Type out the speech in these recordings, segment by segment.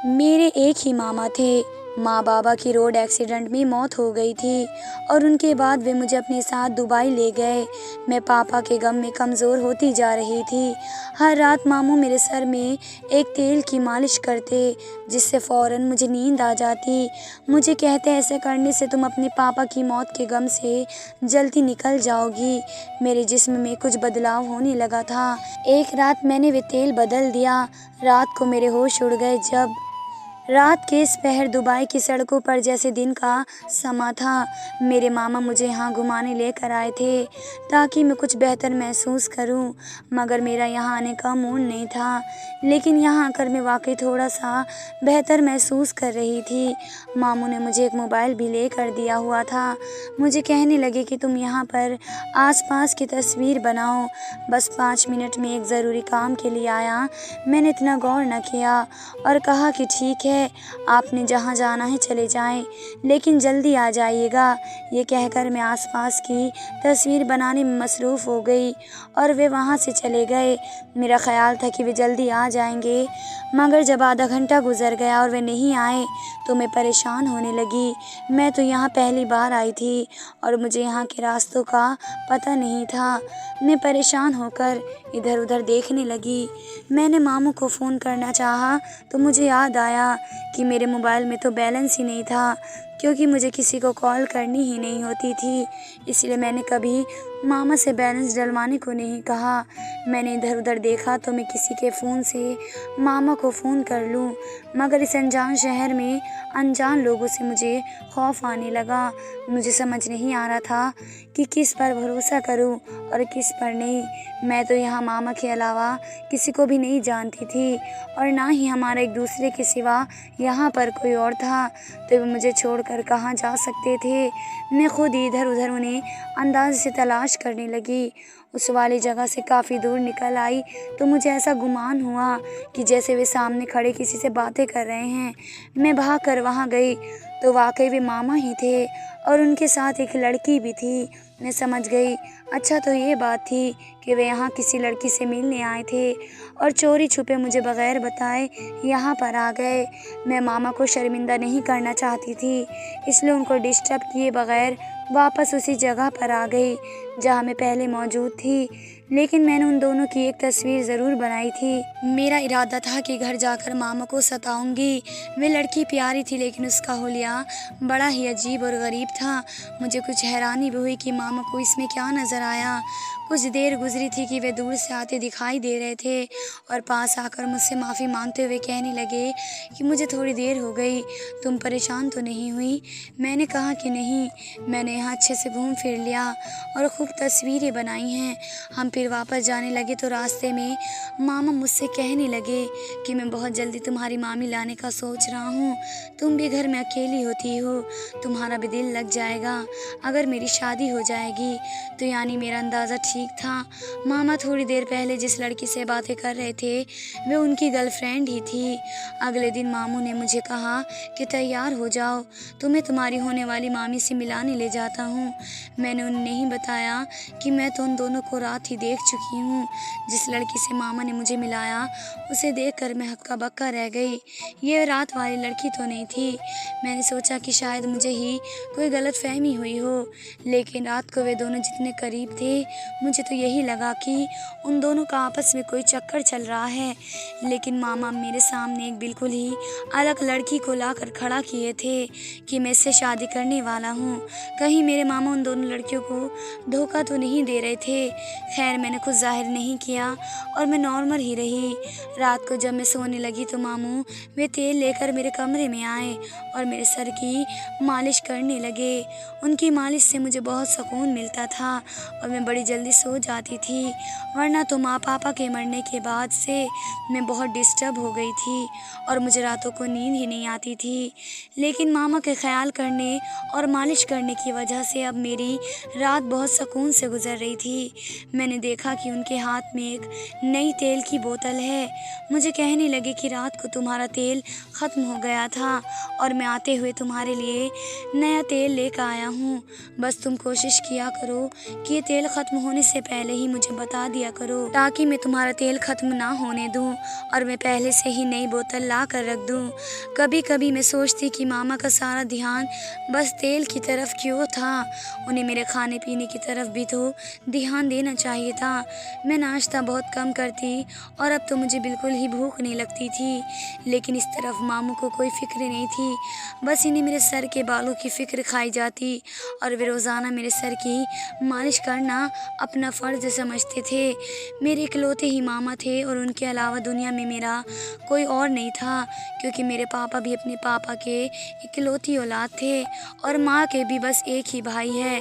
मेरे एक ही मामा थे। माँ बाबा की रोड एक्सीडेंट में मौत हो गई थी और उनके बाद वे मुझे अपने साथ दुबई ले गए। मैं पापा के गम में कमज़ोर होती जा रही थी। हर रात मामू मेरे सर में एक तेल की मालिश करते जिससे फ़ौरन मुझे नींद आ जाती। मुझे कहते ऐसे करने से तुम अपने पापा की मौत के गम से जल्दी निकल जाओगी। मेरे जिस्म में कुछ बदलाव होने लगा था। एक रात मैंने वे तेल बदल दिया। रात को मेरे होश उड़ गए जब रात के इस पहर दुबई की सड़कों पर जैसे दिन का समा था। मेरे मामा मुझे यहाँ घुमाने लेकर आए थे ताकि मैं कुछ बेहतर महसूस करूँ, मगर मेरा यहाँ आने का मूड नहीं था। लेकिन यहाँ आकर मैं वाकई थोड़ा सा बेहतर महसूस कर रही थी। मामू ने मुझे एक मोबाइल भी लेकर दिया हुआ था। मुझे कहने लगे कि तुम यहाँ पर आसपास की तस्वीर बनाओ। बस 5 मिनट में एक ज़रूरी काम के लिए आया। मैंने इतना गौर न किया और कहा कि ठीक है, आपने जहाँ जाना है चले जाएं, लेकिन जल्दी आ जाइएगा। ये कहकर मैं आसपास की तस्वीर बनाने में मसरूफ़ हो गई और वे वहाँ से चले गए। मेरा ख़्याल था कि वे जल्दी आ जाएंगे, मगर जब आधा घंटा गुजर गया और वे नहीं आए तो मैं परेशान होने लगी। मैं तो यहाँ पहली बार आई थी और मुझे यहाँ के रास्तों का पता नहीं था। मैं परेशान होकर इधर उधर देखने लगी। मैंने मामू को फ़ोन करना चाहा तो मुझे याद आया कि मेरे मोबाइल में तो बैलेंस ही नहीं था, क्योंकि मुझे किसी को कॉल करनी ही नहीं होती थी। इसलिए मैंने कभी मामा से बैलेंस डलवाने को नहीं कहा। मैंने इधर उधर देखा तो मैं किसी के फ़ोन से मामा को फ़ोन कर लूं, मगर इस अनजान शहर में अनजान लोगों से मुझे खौफ आने लगा। मुझे समझ नहीं आ रहा था कि किस पर भरोसा करूं और किस पर नहीं। मैं तो यहाँ मामा के अलावा किसी को भी नहीं जानती थी और ना ही हमारा एक दूसरे के सिवा यहाँ पर कोई और था, तो वे मुझे छोड़कर कहाँ जा सकते थे। मैं खुद इधर उधर उन्हें अंदाज से तलाश करने लगी। उस वाली जगह से काफ़ी दूर निकल आई तो मुझे ऐसा गुमान हुआ कि जैसे वे सामने खड़े किसी से बातें कर रहे हैं। मैं भाग कर वहाँ गई तो वाकई वे मामा ही थे और उनके साथ एक लड़की भी थी। मैं समझ गई, अच्छा तो ये बात थी कि वे यहाँ किसी लड़की से मिलने आए थे और चोरी छुपे मुझे बगैर बताए यहाँ पर आ गए। मैं मामा को शर्मिंदा नहीं करना चाहती थी, इसलिए उनको डिस्टर्ब किए बगैर वापस उसी जगह पर आ गई जहाँ मैं पहले मौजूद थी। लेकिन मैंने उन दोनों की एक तस्वीर ज़रूर बनाई थी। मेरा इरादा था कि घर जाकर मामा को सताऊंगी। वे लड़की प्यारी थी लेकिन उसका हुलिया बड़ा ही अजीब और गरीब था। मुझे कुछ हैरानी भी हुई कि मामा को इसमें क्या नज़र आया। कुछ देर गुजरी थी कि वे दूर से आते दिखाई दे रहे थे और पास आकर मुझसे माफ़ी मांगते हुए कहने लगे कि मुझे थोड़ी देर हो गई, तुम परेशान तो नहीं हुई? मैंने कहा कि नहीं, मैंने यहाँ अच्छे से घूम फिर लिया और खूब तस्वीरें बनाई हैं। हम फिर वापस जाने लगे तो रास्ते में मामा मुझसे कहने लगे कि मैं बहुत जल्दी तुम्हारी मामी लाने का सोच रहा हूँ। तुम भी घर में अकेली होती हो, तुम्हारा भी दिल लग जाएगा अगर मेरी शादी हो जाएगी। तो यानी मेरा अंदाज़ा ठीक था। मामा थोड़ी देर पहले जिस लड़की से बातें कर रहे थे वे उनकी गर्लफ्रेंड ही थी। अगले दिन मामू ने मुझे कहा कि तैयार हो जाओ, तुम्हें तुम्हारी होने वाली मामी से मिलाने ले जाता हूँ। मैंने उन्हें नहीं बताया कि मैं तो उन दोनों को रात ही देख चुकी हूँ। जिस लड़की से मामा ने मुझे मिलाया उसे देखकर मैं हक्का बक्का रह गई। ये रात वाली लड़की तो नहीं थी। मैंने सोचा कि शायद मुझे ही कोई गलतफहमी हुई हो, लेकिन रात को वे दोनों जितने करीब थे मुझे तो यही लगा कि उन दोनों का आपस में कोई चक्कर चल रहा है। लेकिन मामा मेरे सामने एक बिल्कुल ही अलग लड़की को लाकर खड़ा किए थे कि मैं इससे शादी करने वाला हूँ। कहीं मेरे मामा उन दोनों लड़कियों को धोखा तो नहीं दे रहे थे। खैर मैंने कुछ जाहिर नहीं किया और मैं नॉर्मल ही रही। रात को जब मैं सोने लगी तो मामू वे तेल लेकर मेरे कमरे में आए और मेरे सर की मालिश करने लगे। उनकी मालिश से मुझे बहुत सुकून मिलता था और मैं बड़ी जल्दी सो जाती थी, वरना तो माँ पापा के मरने के बाद से मैं बहुत डिस्टर्ब हो गई थी और मुझे रातों को नींद ही नहीं आती थी। लेकिन मामा के ख्याल करने और मालिश करने की वजह से अब मेरी रात बहुत सुकून से गुजर रही थी। मैंने देखा कि उनके हाथ में एक नई तेल की बोतल है। मुझे कहने लगे कि रात को तुम्हारा तेल ख़त्म हो गया था और मैं आते हुए तुम्हारे लिए नया तेल लेकर आया हूँ। बस तुम कोशिश किया करो कि ये तेल ख़त्म होने से पहले ही मुझे बता दिया करो, ताकि मैं तुम्हारा तेल ख़त्म ना होने दूँ और मैं पहले से ही नई बोतल ला कर रख दूँ। कभी कभी मैं सोचती कि मामा का सारा ध्यान बस तेल की तरफ क्यों था। उन्हें मेरे खाने पीने की तरफ भी तो ध्यान देना चाहिए था। मैं नाश्ता बहुत कम करती और अब तो मुझे बिल्कुल ही भूख नहीं लगती थी। लेकिन इस तरफ मामू को कोई फिक्र नहीं थी, बस इन्हें मेरे सर के बालों की फिक्र खाई जाती और वे रोज़ाना मेरे सर की मालिश करना अपना फ़र्ज़ समझते थे। मेरे इकलौते ही मामा थे और उनके अलावा दुनिया में मेरा कोई और नहीं था, क्योंकि मेरे पापा भी अपने पापा के इकलौती औलाद थे और माँ के भी बस एक ही भाई है।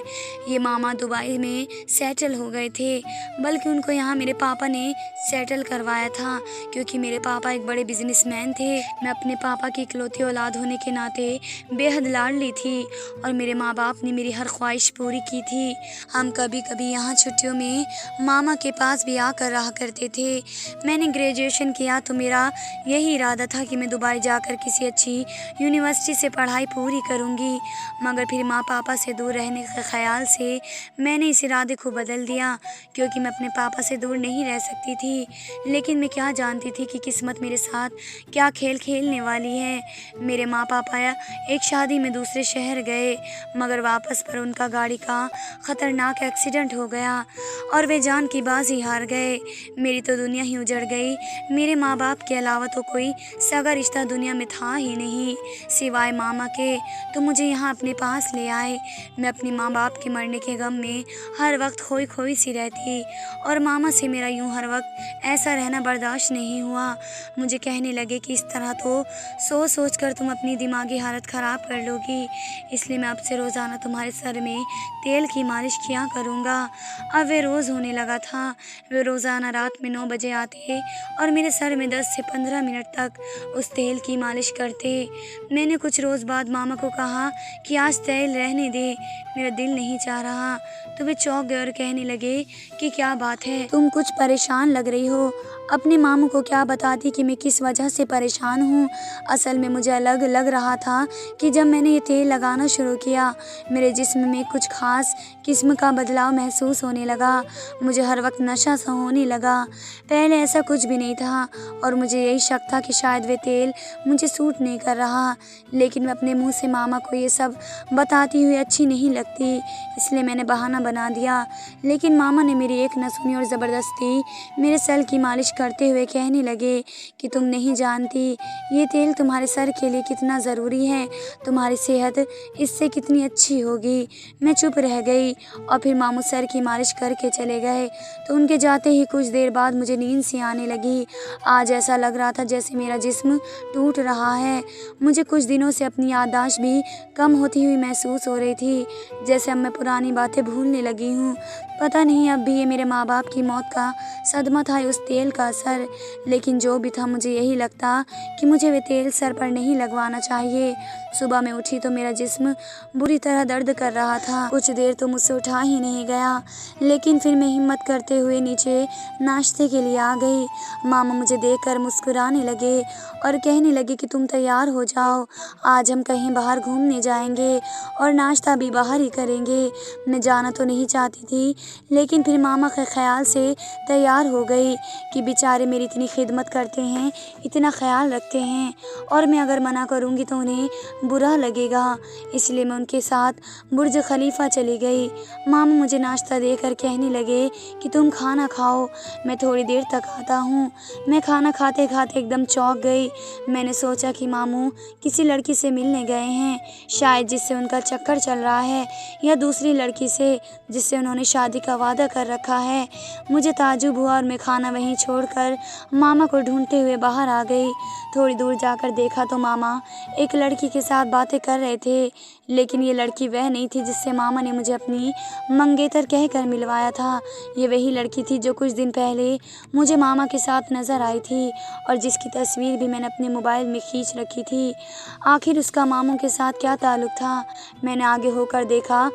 ये मामा दुबई में सेटल हो गए थे, बल्कि उनको यहाँ मेरे पापा ने सेटल करवाया था, क्योंकि मेरे पापा एक बड़े बिजनेसमैन थे। मैं अपने पापा की इकलौती औलाद होने के नाते बेहद लाडली थी और मेरे माँ बाप ने मेरी हर ख्वाहिश पूरी की थी। हम कभी कभी यहाँ छुट्टियों में मामा के पास भी आकर रहा करते थे। मैंने ग्रेजुएशन किया तो मेरा यही इरादा था कि मैं दुबई जाकर किसी अच्छी यूनिवर्सिटी से पढ़ाई पूरी करूँगी, मगर फिर माँ पापा से दूर रहने के ख्याल से मैंने इस इरादे को बदल दिया, क्योंकि मैं अपने पापा से दूर नहीं रह सकती थी। लेकिन मैं क्या जानती थी कि किस्मत मेरे साथ क्या खेल खेलने वाली है। मेरे माँ पापा एक शादी में दूसरे शहर गए, मगर वापस पर उनका गाड़ी का ख़तरनाक एक्सीडेंट हो गया और वे जान की बाजी हार गए। मेरी तो दुनिया ही उजड़ गई। मेरे माँ बाप के अलावा तो कोई सगा रिश्ता दुनिया में था ही नहीं सिवाय मामा के। तो मुझे यहाँ अपने पास ले आए। मैं अपनी माँ बाप के मरने के गम में हर वक्त खोई खोई सी रहती और मामा से मेरा यूं हर वक्त ऐसा रहना बर्दाश्त नहीं हुआ। मुझे कहने लगे कि इस तरह तो सोच सोच कर तुम अपनी दिमागी हालत ख़राब कर लोगी, इसलिए मैं अब से रोज़ाना तुम्हारे सर में तेल की मालिश किया करूँगा। अब वे रोज़ होने लगा था। वे रोज़ाना रात में 9 बजे आते और मेरे सर में 10 से 15 मिनट तक उस तेल की मालिश करते। मैंने कुछ रोज़ बाद मामा को कहा कि आज तेल रहने दे, मेरा दिल नहीं चाह रहा। तो वे चौंक गए और कहने लगे कि क्या बात है, तुम कुछ परेशान लग रही हो। अपने मामू को क्या बताती कि मैं किस वजह से परेशान हूँ। असल में मुझे अलग लग रहा था कि जब मैंने ये तेल लगाना शुरू किया, मेरे जिस्म में कुछ खास किस्म का बदलाव महसूस होने लगा। मुझे हर वक्त नशा सा होने लगा। पहले ऐसा कुछ भी नहीं था और मुझे यही शक था कि शायद वे तेल मुझे सूट नहीं कर रहा। लेकिन मैं अपने मुँह से मामा को ये सब बताती हुई अच्छी नहीं लगती, इसलिए मैंने बहाना बना दिया। लेकिन मामा ने मेरी एक न सुनी और ज़बरदस्ती मेरे सर की मालिश करते हुए कहने लगे कि तुम नहीं जानती ये तेल तुम्हारे सर के लिए कितना ज़रूरी है, तुम्हारी सेहत इससे कितनी अच्छी होगी। मैं चुप रह गई और फिर मामू सर की मालिश करके चले गए। तो उनके जाते ही कुछ देर बाद मुझे नींद सी आने लगी। आज ऐसा लग रहा था जैसे मेरा जिस्म टूट रहा है। मुझे कुछ दिनों से अपनी याददाश्त भी कम होती हुई महसूस हो रही थी, जैसे अब मैं पुरानी बातें भूलने लगी हूँ। पता नहीं अब भी ये मेरे माँ बाप की मौत का सदमा था या उस तेल का असर, लेकिन जो भी था मुझे यही लगता कि मुझे वे तेल सर पर नहीं लगवाना चाहिए। सुबह मैं उठी तो मेरा जिस्म बुरी तरह दर्द कर रहा था। कुछ देर तो मुझसे उठा ही नहीं गया, लेकिन फिर मैं हिम्मत करते हुए नीचे नाश्ते के लिए आ गई। मामा मुझे देखकर मुस्कुराने लगे और कहने लगे कि तुम तैयार हो जाओ, आज हम कहीं बाहर घूमने जाएंगे और नाश्ता भी बाहर ही करेंगे। मैं जाना तो नहीं चाहती थी, लेकिन फिर मामा के ख्याल से तैयार हो गई कि बेचारे मेरी इतनी खिदमत करते हैं, इतना ख्याल रखते हैं और मैं अगर मना करूँगी तो उन्हें बुरा लगेगा, इसलिए मैं उनके साथ बुर्ज खलीफा चली गई। मामा मुझे नाश्ता देकर कहने लगे कि तुम खाना खाओ, मैं थोड़ी देर तक आता हूँ। मैं खाना खाते खाते एकदम चौंक गई। मैंने सोचा कि मामू किसी लड़की से मिलने गए हैं, शायद जिससे उनका चक्कर चल रहा है, या दूसरी लड़की से जिससे उन्होंने शादी का वादा कर रखा है। मुझे ताज्जुब हुआ और मैं खाना वहीं छोड़कर मामा को ढूंढते हुए बाहर आ गई। थोड़ी दूर जाकर देखा तो मामा एक लड़की के साथ बातें कर रहे थे, लेकिन ये लड़की वह नहीं थी जिससे मामा ने मुझे अपनी मंगेतर कहकर मिलवाया था। ये वही लड़की थी जो कुछ दिन पहले मुझे मामा के साथ नज़र आई थी और जिसकी तस्वीर भी मैंने अपने मोबाइल में खींच रखी थी। आखिर उसका मामू के साथ क्या ताल्लुक़ था? मैंने आगे होकर देखा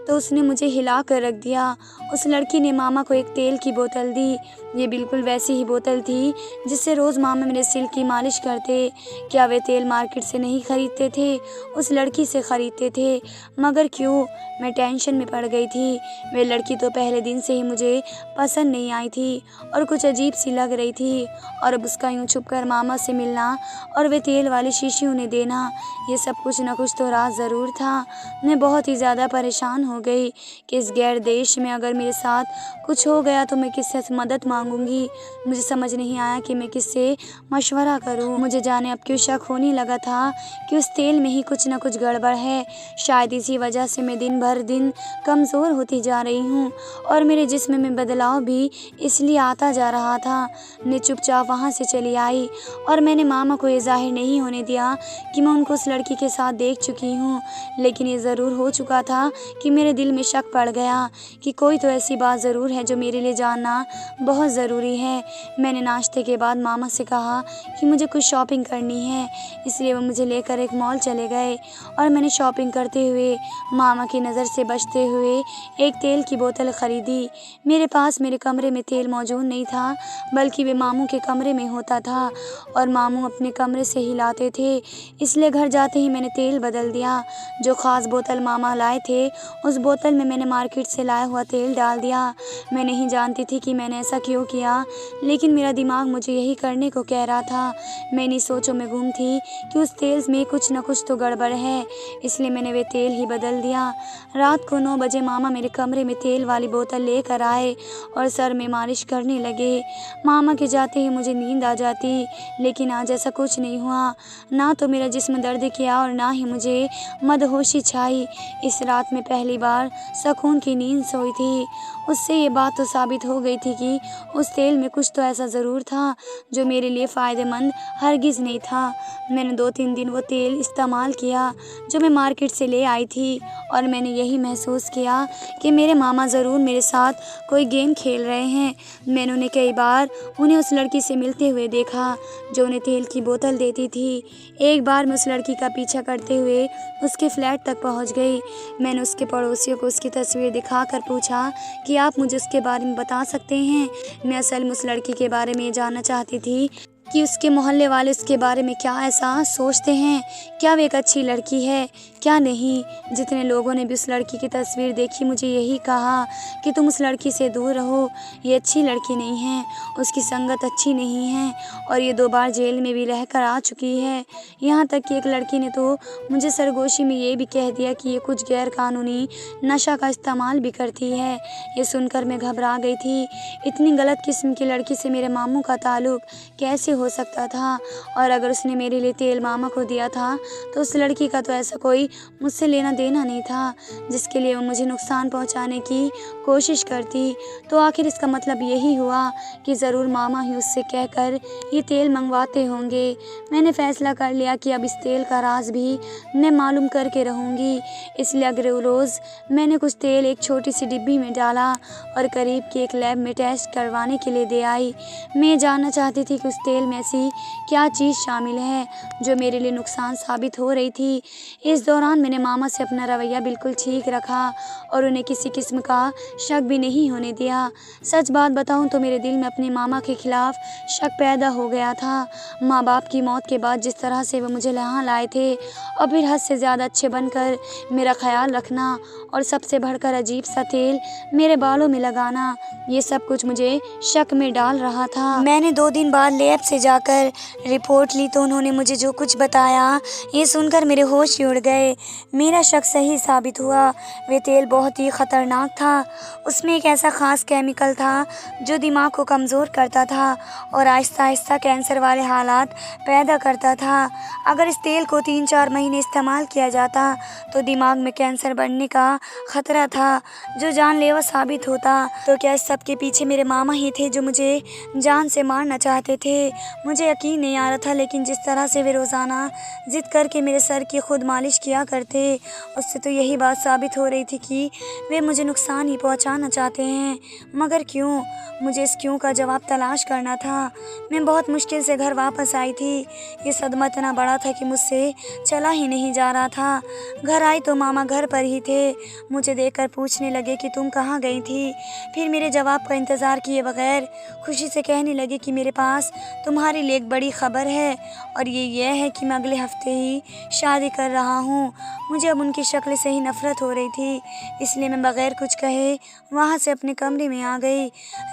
तो उसने मुझे हिला कर रख दिया। उस लड़की ने मामा को एक तेल की बोतल दी। ये बिल्कुल वैसी ही बोतल थी जिससे रोज़ मामा मेरे सिर की मालिश करते। क्या वे तेल मार्केट से नहीं खरीदते थे, उस लड़की से खरीदते थे? मगर क्यों? मैं टेंशन में पड़ गई थी। वे लड़की तो पहले दिन से ही मुझे पसंद नहीं आई थी और कुछ अजीब सी लग रही थी, और अब उसका यूँ छुप कर मामा से मिलना और वे तेल वाली शीशी उन्हें देना, ये सब कुछ न कुछ तो राज ज़रूर था। मैं बहुत ही ज़्यादा परेशान हो गई कि इस गैर देश में अगर मेरे साथ कुछ हो गया तो मैं किससे मदद मांगूंगी। मुझे समझ नहीं आया कि मैं किससे मशवरा करूं। मुझे जाने अब क्यों शक होने लगा था कि उस तेल में ही कुछ न कुछ गड़बड़ है। शायद इसी वजह से मैं दिन भर दिन कमज़ोर होती जा रही हूँ और मेरे जिस्म में बदलाव भी इसलिए आता जा रहा था। मैं चुपचाप वहाँ से चली आई और मैंने मामा को ये जाहिर नहीं होने दिया कि मैं उनको उस लड़की के साथ देख चुकी हूँ, लेकिन ये ज़रूर हो चुका था कि मेरे दिल में शक पड़ गया कि कोई तो ऐसी बात ज़रूर है जो मेरे लिए जानना बहुत ज़रूरी है। मैंने नाश्ते के बाद मामा से कहा कि मुझे कुछ शॉपिंग करनी है, इसलिए वो मुझे लेकर एक मॉल चले गए और मैंने शॉपिंग करते हुए मामा की नज़र से बचते हुए एक तेल की बोतल ख़रीदी। मेरे पास मेरे कमरे में तेल मौजूद नहीं था, बल्कि वे मामू के कमरे में होता था और मामू अपने कमरे से ही लाते थे, इसलिए घर जाते ही मैंने तेल बदल दिया। जो ख़ास बोतल मामा लाए थे उस बोतल में मैंने मार्केट से लाया हुआ तेल डाल दिया। मैं नहीं जानती थी कि मैंने ऐसा क्यों किया, लेकिन मेरा दिमाग मुझे यही करने को कह रहा था। मैं इन्हीं सोचों में गुम थी कि उस तेल में कुछ न कुछ तो गड़बड़ है, इसलिए मैंने वे तेल ही बदल दिया। रात को 9 बजे मामा मेरे कमरे में तेल वाली बोतल लेकर आए और सर में मालिश करने लगे। मामा के जाते ही मुझे नींद आ जाती, लेकिन आज ऐसा कुछ नहीं हुआ। ना तो मेरा जिस्म दर्द किया और ना ही मुझे मदहोशी छाई। इस रात में पहली बार सुकून की नींद सोई थी। उससे ये बात तो साबित हो गई थी कि उस तेल में कुछ तो ऐसा ज़रूर था जो मेरे लिए फ़ायदेमंद हरगिज़ नहीं था। मैंने 2-3 दिन वो तेल इस्तेमाल किया जो मैं मार्केट से ले आई थी और मैंने यही महसूस किया कि मेरे मामा ज़रूर मेरे साथ कोई गेम खेल रहे हैं। मैंने उन्हें कई बार उस लड़की से मिलते हुए देखा जो उन्हें तेल की बोतल देती थी। एक बार मैं उस लड़की का पीछा करते हुए उसके फ्लैट तक पहुंच गई। मैंने उसके पड़ोसियों को उसकी तस्वीर दिखाकर पूछा कि आप मुझे उसके बारे में बता सकते हैं। मैं असल में उस लड़की के बारे में ये जानना चाहती थी कि उसके मोहल्ले वाले उसके बारे में क्या ऐसा सोचते हैं, क्या वे एक अच्छी लड़की है क्या नहीं। जितने लोगों ने भी उस लड़की की तस्वीर देखी मुझे यही कहा कि तुम उस लड़की से दूर रहो, ये अच्छी लड़की नहीं है, उसकी संगत अच्छी नहीं है और ये 2 बार जेल में भी रहकर आ चुकी है। यहाँ तक कि एक लड़की ने तो मुझे सरगोशी में ये भी कह दिया कि ये कुछ गैर कानूनी नशा का इस्तेमाल भी करती है। ये सुनकर मैं घबरा गई थी। इतनी गलत किस्म की लड़की से मेरे मामू का ताल्लुक कैसे हो सकता था, और अगर उसने मेरे लिए तेल मामा को दिया था तो उस लड़की का तो ऐसा कोई मुझसे लेना देना नहीं था जिसके लिए वो मुझे नुकसान पहुंचाने की कोशिश करती। तो आखिर इसका मतलब यही हुआ कि ज़रूर मामा ही उससे कहकर ये तेल मंगवाते होंगे। मैंने फ़ैसला कर लिया कि अब इस तेल का राज भी मैं मालूम करके रहूँगी। इसलिए अगले रोज़ मैंने कुछ तेल एक छोटी सी डिब्बी में डाला और करीब के एक लैब में टेस्ट करवाने के लिए दे आई। मैं जानना चाहती थी कि उस तेल में ऐसी क्या चीज़ शामिल है जो मेरे लिए नुकसान साबित हो रही थी। इस दौरान मैंने मामा से अपना रवैया बिल्कुल ठीक रखा और उन्हें किसी किस्म का शक भी नहीं होने दिया। सच बात बताऊं तो मेरे दिल में अपने मामा के खिलाफ शक पैदा हो गया था। माँ बाप की मौत के बाद जिस तरह से वो मुझे यहाँ लाए थे और फिर हद से ज़्यादा अच्छे बनकर मेरा ख्याल रखना और सबसे बढ़कर अजीब सा तेल मेरे बालों में लगाना, ये सब कुछ मुझे शक में डाल रहा था। मैंने 2 दिन बाद लैब से जाकर रिपोर्ट ली तो उन्होंने मुझे जो कुछ बताया ये सुनकर मेरे होश ही उड़ गए। मेरा शक सही साबित हुआ। वे तेल बहुत ही ख़तरनाक था। उसमें एक ऐसा ख़ास केमिकल था जो दिमाग को कमज़ोर करता था और आहिस्ता आहिस्ता कैंसर वाले हालात पैदा करता था। अगर इस तेल को 3-4 महीने इस्तेमाल किया जाता तो दिमाग में कैंसर बढ़ने का ख़तरा था जो जानलेवा साबित होता। तो क्या इस सब के पीछे मेरे मामा ही थे जो मुझे जान से मारना चाहते थे? मुझे यकीन नहीं आ रहा था, लेकिन जिस तरह से वे रोज़ाना ज़िद करके मेरे सर की खुद मालिश किया करते उससे तो यही बात साबित हो रही थी कि वे मुझे नुकसान ही पहुंचाना चाहते हैं, मगर क्यों? मुझे इस क्यों का जवाब तलाश करना था। मैं बहुत मुश्किल से घर वापस आई थी। ये सदमा इतना बड़ा था कि मुझसे चला ही नहीं जा रहा था। घर आई तो मामा घर पर ही थे। मुझे देखकर पूछने लगे कि तुम कहाँ गई थी। फिर मेरे जवाब का इंतज़ार किए बगैर खुशी से कहने लगे कि मेरे पास तुम्हारे लिए एक बड़ी खबर है, और ये है कि मैं अगले हफ्ते ही शादी कर रहा हूँ। मुझे अब उनकी शक्ल से ही नफ़रत हो रही थी, इसलिए मैं बगैर कुछ कहे वहाँ से अपने कमरे में आ गई।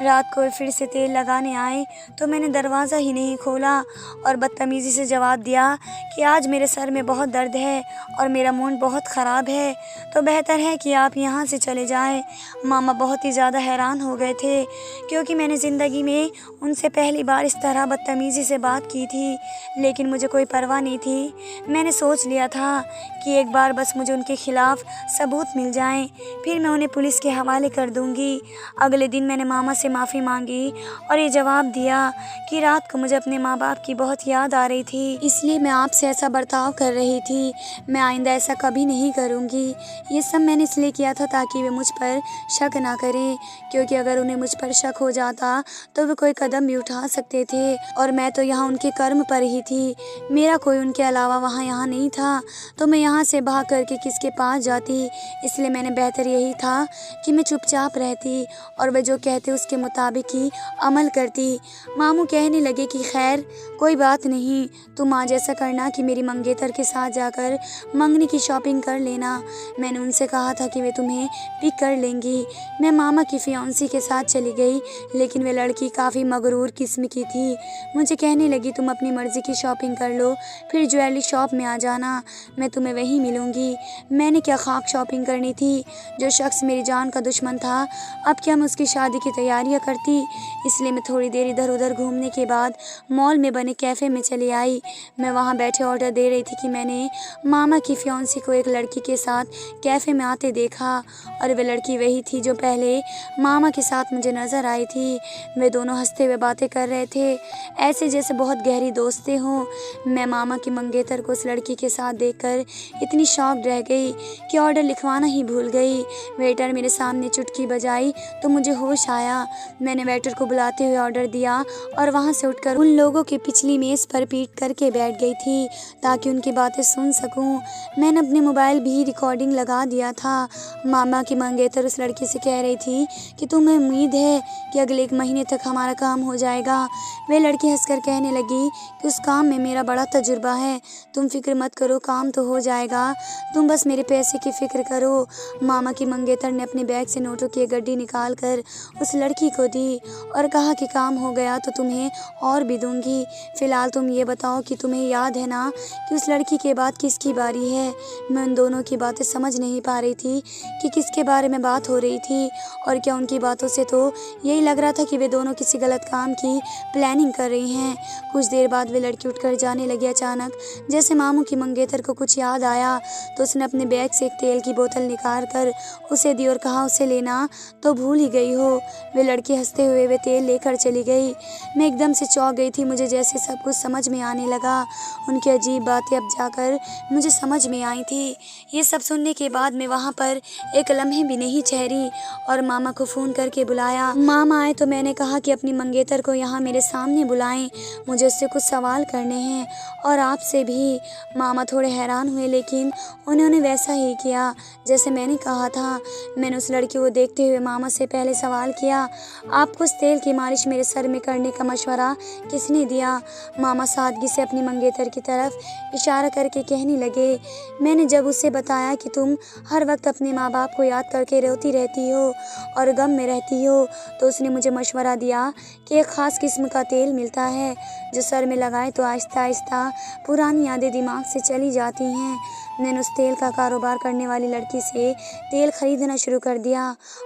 रात को फिर से तेल लगाने आए तो मैंने दरवाज़ा ही नहीं खोला और बदतमीज़ी से जवाब दिया कि आज मेरे सर में बहुत दर्द है और मेरा मूड बहुत ख़राब है, तो बेहतर है कि आप यहाँ से चले जाएं। मामा बहुत ही ज़्यादा हैरान हो गए थे, क्योंकि मैंने ज़िंदगी में उनसे पहली बार इस तरह बदतमीज़ी से बात की थी। लेकिन मुझे कोई परवाह नहीं थी। मैंने सोच लिया था कि एक बार बस मुझे उनके खिलाफ़ सबूत मिल जाएं, फिर मैं उन्हें पुलिस के हवाले कर दूंगी। अगले दिन मैंने मामा से माफ़ी मांगी और ये जवाब दिया कि रात को मुझे अपने माँ बाप की बहुत याद आ रही थी, इसलिए मैं आपसे ऐसा बर्ताव कर रही थी। मैं आइंदा ऐसा कभी नहीं करूँगी। ये सब मैंने इसलिए किया था ताकि वे मुझ पर शक ना करें, क्योंकि अगर उन्हें मुझ पर शक हो जाता तो वे कोई कदम भी उठा सकते थे, और मैं तो यहाँ उनके कर्म पर ही थी। मेरा कोई उनके अलावा यहाँ नहीं था, तो मैं यहाँ से भाग करके किसके पास जाती। इसलिए मैंने बेहतर यही था कि मैं चुपचाप रहती और वे जो कहते उसके मुताबिक ही अमल करती। मामू कहने लगे कि खैर कोई बात नहीं, तुम आज ऐसा करना कि मेरी मंगेतर के साथ जाकर मंगनी की शॉपिंग कर लेना। मैंने उनसे कहा था कि वे तुम्हें पिक कर लेंगी। मैं मामा की फियांसी के साथ चली गई, लेकिन वे लड़की काफ़ी मगरूर किस्म की थी। मुझे कहने लगी तुम अपनी मर्ज़ी की शॉपिंग कर लो, फिर ज्वेलरी शॉप में आ जाना, मैं तुम्हें वहीं मिलूँगी। मैंने क्या खाक शॉपिंग करनी थी? जो शख्स मेरी जान का दुश्मन था, अब क्या मैं उसकी शादी की तैयारियां करती? इसलिए मैं थोड़ी देर इधर उधर घूमने के बाद मॉल में बने कैफ़े में चली आई। मैं वहाँ बैठे ऑर्डर दे रही थी कि मैंने मामा की फियांसी को एक लड़की के साथ कैफ़े में आते देखा, और वे लड़की वही थी जो पहले मामा के साथ मुझे नज़र आई थी। वे दोनों हंसते हुए बातें कर रहे थे, ऐसे जैसे बहुत गहरी दोस्ती हों। मैं मामा की मंगेतर को उस लड़की के साथ देखकर इतनी शॉक्ड रह गई कि ऑर्डर लिखवाना ही भूल गई। वेटर मेरे सामने चुटकी बजाई तो मुझे होश आया। मैंने वेटर को बुलाते हुए ऑर्डर दिया और वहाँ से उठकर उन लोगों की पिछली मेज़ पर पीट करके बैठ गई थी ताकि उनकी बातें सुन सकूं। मैंने अपने मोबाइल भी रिकॉर्डिंग लगा दिया था। मामा की मंगेतर उस लड़की से कह रही थी कि तुम्हें उम्मीद है कि अगले 1 महीने तक हमारा काम हो जाएगा। वे लड़की हंसकर कहने लगी कि उस काम में मेरा बड़ा तजुर्बा है, तुम फिक्र मत करो, काम तो हो जाएगा, तुम बस मेरे पैसे की फ़िक्र करो। मामा की मंगेतर ने अपने बैग से नोटों की एक गड्डी निकाल कर उस लड़की को दी और कहा कि काम हो गया तो तुम्हें और भी दूंगी। फ़िलहाल तुम ये बताओ कि तुम्हें याद है ना कि उस लड़की के बाद किसकी बारी है? मैं उन दोनों की बातें समझ नहीं पा रही थी कि किसके बारे में बात हो रही थी, और क्या उनकी बातों से तो यही लग रहा था कि वे दोनों किसी गलत काम की प्लानिंग कर रही हैं। कुछ देर बाद वे लड़की उठकर जाने लगी। अचानक जैसे मामू की मंगेतर को कुछ याद आया तो उसने अपने बैग से एक तेल की बोतल निकाल कर उसे दी और कहा उसे लेना तो भूल ही गई हो। वे लड़की हंसते हुए वे तेल लेकर चली गई। मैं एकदम से चौंक गई थी। मुझे जैसे सब कुछ समझ में आने लगा। उनकी अजीब बातें अब जाकर मुझे समझ में आई थी। ये सब सुनने के बाद मैं वहाँ पर एक लम्हे भी नहीं ठहरी और मामा को फ़ोन करके बुलाया। मामा आए तो मैंने कहा कि अपनी मंगेतर को यहाँ मेरे सामने बुलाएं, मुझे उससे कुछ सवाल करने हैं और आपसे भी। मामा थोड़े हैरान हुए, लेकिन उन्होंने वैसा ही किया जैसे मैंने कहा था। मैंने उस लड़की को देखते हुए मामा से पहले सवाल किया, आपको उस तेल की मालिश मेरे सर में करने का मशवरा किसने दिया? मामा सादगी से अपनी मंगेतर की तरफ इशारा करके कहने लगे, मैंने जब उसे बताया कि तुम हर वक्त अपने माँ बाप को याद करके रोती रहती हो और गम में रहती हो, तो उसने मुझे मशवरा दिया कि एक ख़ास किस्म का तेल मिलता है जो सर में लगाए तो आहिस्ता आहिस्ता पुरानी यादें दिमाग से चली जाती हैं। मैंने उस तेल का कारोबार करने वाली लड़की से तेल खरीदना शुरू कर दिया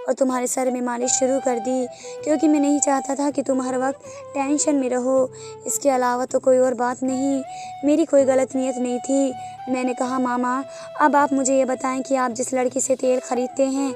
और तुम्हारे सर में मालिश शुरू कर दी, क्योंकि मैं नहीं चाहता था कि तुम हर वक्त टेंशन में रहो। इसके अलावा तो कोई और बात नहीं, मेरी कोई गलत नीयत नहीं थी। मैंने कहा, मामा अब आप मुझे ये बताएं कि आप जिस लड़की से तेल खरीदते हैं,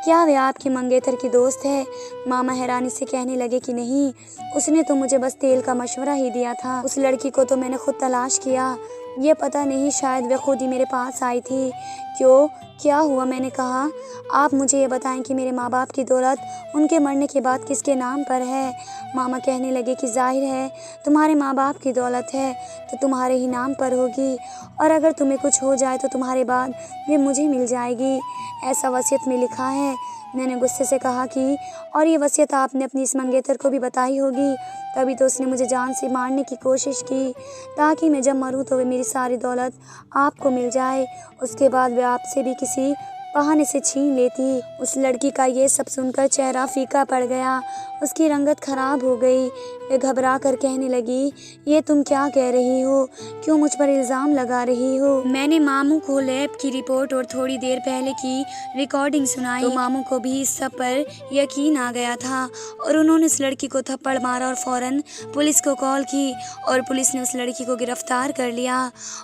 क्या वे आपकी मंगेतर की दोस्त है? मामा हैरानी से कहने लगे कि नहीं, उसने तो मुझे बस तेल का मशवरा ही दिया था। उस लड़की को तो मैंने खुद तलाश किया, ये पता नहीं, शायद वे खुद ही मेरे पास आई थी। क्यों, क्या हुआ? मैंने कहा, आप मुझे ये बताएं कि मेरे माँ बाप की दौलत उनके मरने के बाद किसके नाम पर है? मामा कहने लगे कि जाहिर है तुम्हारे माँ बाप की दौलत है तो तुम्हारे ही नाम पर होगी, और अगर तुम्हें कुछ हो जाए तो तुम्हारे बाद वे मुझे मिल जाएगी, ऐसा वसीयत में लिखा है। मैंने गुस्से से कहा कि और ये वसीयत आपने अपनी इस मंगेतर को भी बताई होगी, तभी तो उसने मुझे जान से मारने की कोशिश की, ताकि मैं जब मरूं तो वे मेरी सारी दौलत आपको मिल जाए, उसके बाद वे आपसे भी किसी बहाने से छीन लेती। उस लड़की का ये सब सुनकर चेहरा फीका पड़ गया, उसकी रंगत खराब हो गई। वे घबरा कर कहने लगी, ये तुम क्या कह रही हो? क्यों मुझ पर इल्ज़ाम लगा रही हो? मैंने मामू को लैब की रिपोर्ट और थोड़ी देर पहले की रिकॉर्डिंग सुनाई तो मामू को भी इस सब पर यकीन आ गया था, और उन्होंने उस लड़की को थप्पड़ मारा और फौरन पुलिस को कॉल की, और पुलिस ने उस लड़की को गिरफ्तार कर लिया।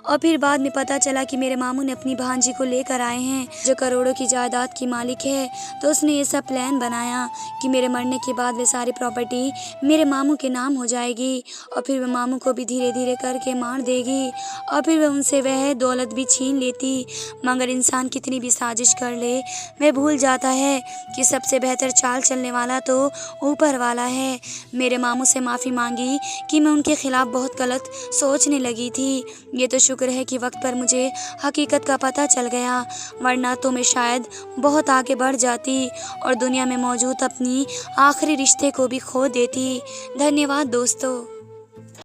और फिर बाद में पता चला कि मेरे मामू ने अपनी भांजी को लेकर आए हैं जो करोड़ों की जायदाद की मालिक है। तो उसने ये सब प्लान बनाया कि मेरे मरने के बाद वे सारी प्रॉपर्टी मेरे मामू के नाम हो जाएगी, और फिर वह मामू को भी धीरे धीरे करके मार देगी, और फिर वह उनसे वह दौलत भी छीन लेती। मगर इंसान कितनी भी साजिश कर ले, वह भूल जाता है कि सबसे बेहतर चाल चलने वाला तो ऊपर वाला है। मेरे मामू से माफ़ी मांगी कि मैं उनके खिलाफ बहुत गलत सोचने लगी थी। ये तो शुक्र है कि वक्त पर मुझे हकीकत का पता चल गया, वरना तो मैं शायद बहुत आगे बढ़ जाती और दुनिया में मौजूद अपनी आखिरी रिश्ते को भी खो देती। धन्यवाद दोस्तों।